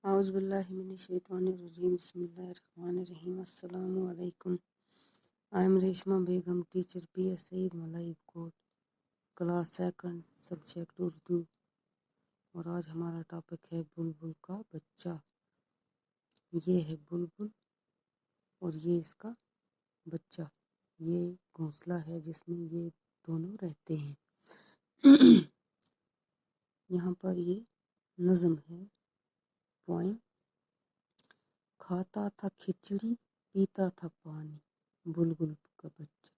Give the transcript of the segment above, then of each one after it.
اعوذ باللہ من الشیطان الرجیم بسم اللہ الرحمن الرحیم السلام علیکم. I am Reshma Begum teacher P S Saeed ملائب quote class second subject Urdu, اور آج ہمارا ٹاپک ہے بلبل کا بچہ. یہ ہے بلبل اور یہ اس کا بچہ. یہ گھونسلہ ہے جس میں یہ دونوں رہتے ہیں. یہاں پر یہ نظم ہے. پوائم: کھاتا تھا کھچڑی پیتا تھا پانی بلبل کا بچہ.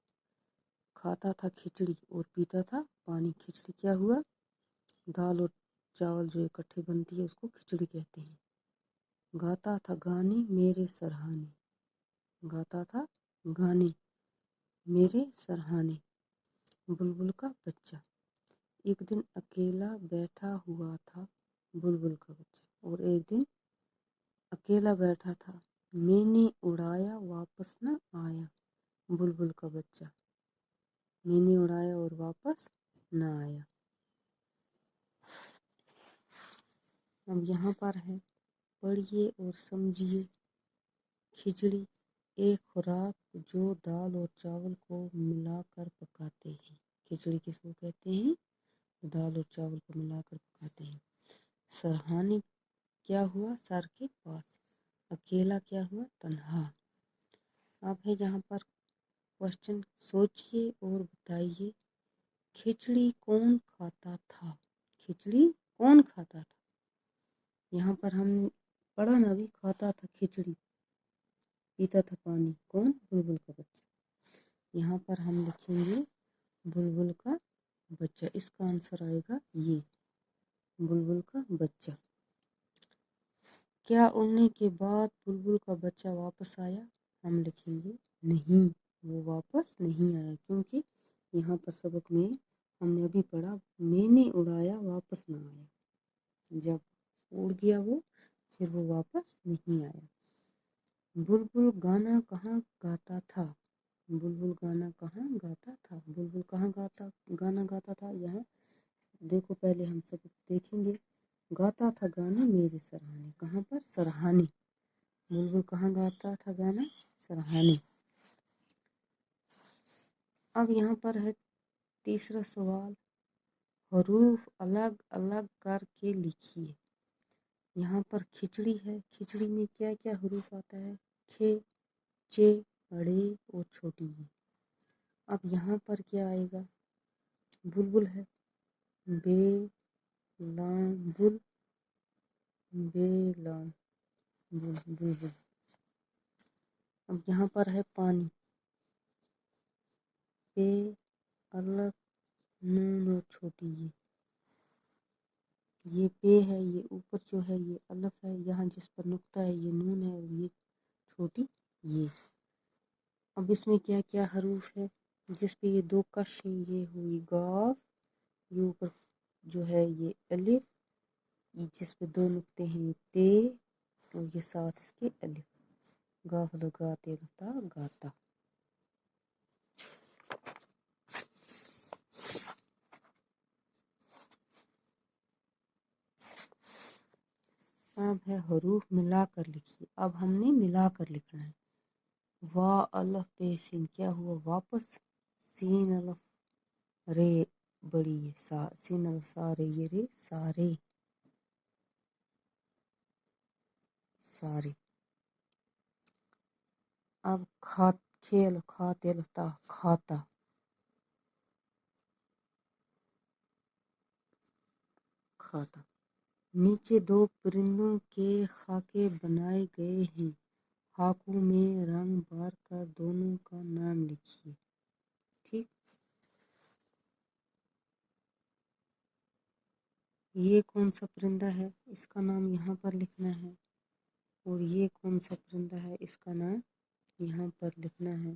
کھاتا تھا کھچڑی اور پیتا تھا پانی. کھچڑی کیا ہوا؟ دال اور چاول جو اکٹھے بنتی ہے اس کو کھچڑی کہتے ہیں. گاتا تھا گانے میرے سرہانے. گاتا تھا گانے میرے سرہانے بلبل کا بچہ. ایک دن اکیلا بیٹھا ہوا تھا بلبل کا بچہ، اور ایک دن اکیلا بیٹھا تھا. میں نے اڑایا واپس نہ آیا بلبل کا بچہ. میں نے اڑایا اور واپس نہ آیا. اب یہاں پر ہے پڑھیے اور سمجھیے. کھچڑی ایک خوراک جو دال اور چاول کو ملا کر پکاتے ہیں. کھچڑی کس کو کہتے ہیں؟ دال اور چاول کو ملا کر پکاتے ہیں. سرہانے کیا ہوا؟ سر کے پاس. اکیلا کیا ہوا؟ تنہا. اب ہے یہاں پر کوشچن، سوچئے اور بتائیے کھچڑی کون کھاتا تھا؟ کھچڑی کون کھاتا تھا؟ یہاں پر ہم پڑھا نا ابھی، کھاتا تھا کھچڑی پیتا تھا پانی. کون؟ بلبل کا بچہ. یہاں پر ہم لکھیں گے بلبل کا بچہ. اس کا آنسر آئے گا یہ بلبل کا بچہ. کیا اڑنے کے بعد بلبل کا بچہ واپس آیا؟ ہم لکھیں گے نہیں، وہ واپس نہیں آیا، کیونکہ یہاں پر سبق میں ہم نے ابھی پڑھا میں نے اڑایا واپس نہ آیا. جب اڑ گیا وہ، پھر وہ واپس نہیں آیا. بلبل گانا کہاں گاتا تھا؟ بلبل گانا کہاں گاتا تھا؟ بلبل کہاں گانا گاتا تھا؟ یہاں دیکھو، پہلے ہم سب دیکھیں گے. گاتا تھا گانے میرے سرہانے. کہاں پر؟ سرہانے. بلبل کہاں گاتا تھا گانا؟ سرہانے. اب یہاں پر ہے تیسرا سوال، حروف الگ الگ کر کے لکھیے. یہاں پر کھچڑی ہے. کھچڑی میں کیا کیا حروف آتا ہے؟ کھ، چ، ڑ اور چھوٹی ی. اب یہاں پر کیا آئے گا؟ بلبل ہے. بے، لام، بل، بے، لام، بلبل. اب یہاں پر ہے پانی. پے، الف، نون اور چھوٹی ی. یہ پے ہے، یہ اوپر جو ہے یہ الف ہے، یہاں جس پر نقطہ ہے یہ نون ہے، اور یہ چھوٹی یہ. اب اس میں کیا کیا حروف ہے؟ جس پہ یہ دو کش ہیں یہ ہوئی گاف. یہ اوپر جو ہے یہ الف، جس پہ دو نقطے ہیں یہ تے، اور یہ ساتھ اس کے الف. گاف لگاتے رہتا گاتا. اب ہے حروف ملا کر لکھیے. اب ہم نے ملا کر لکھنا ہے. وا الف پے سین کیا ہوا؟ واپس. سین الف رے بڑی ہے، سین الف سارے یہ رے سارے. سارے. اب کھیل کھاتے رہتا کھاتا. کھاتا. نیچے دو پرندوں کے خاکے بنائے گئے ہیں. خاکوں میں رنگ بھر کر دونوں کا نام لکھیے. ٹھیک. یہ کون سا پرندہ ہے؟ اس کا نام یہاں پر لکھنا ہے. اور یہ کون سا پرندہ ہے؟ اس کا نام یہاں پر لکھنا ہے.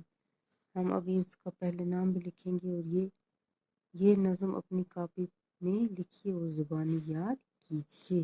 ہم ابھی اس کا پہلے نام بھی لکھیں گے. اور یہ نظم اپنی کاپی میں لکھیے اور زبانی یاد کیجیے.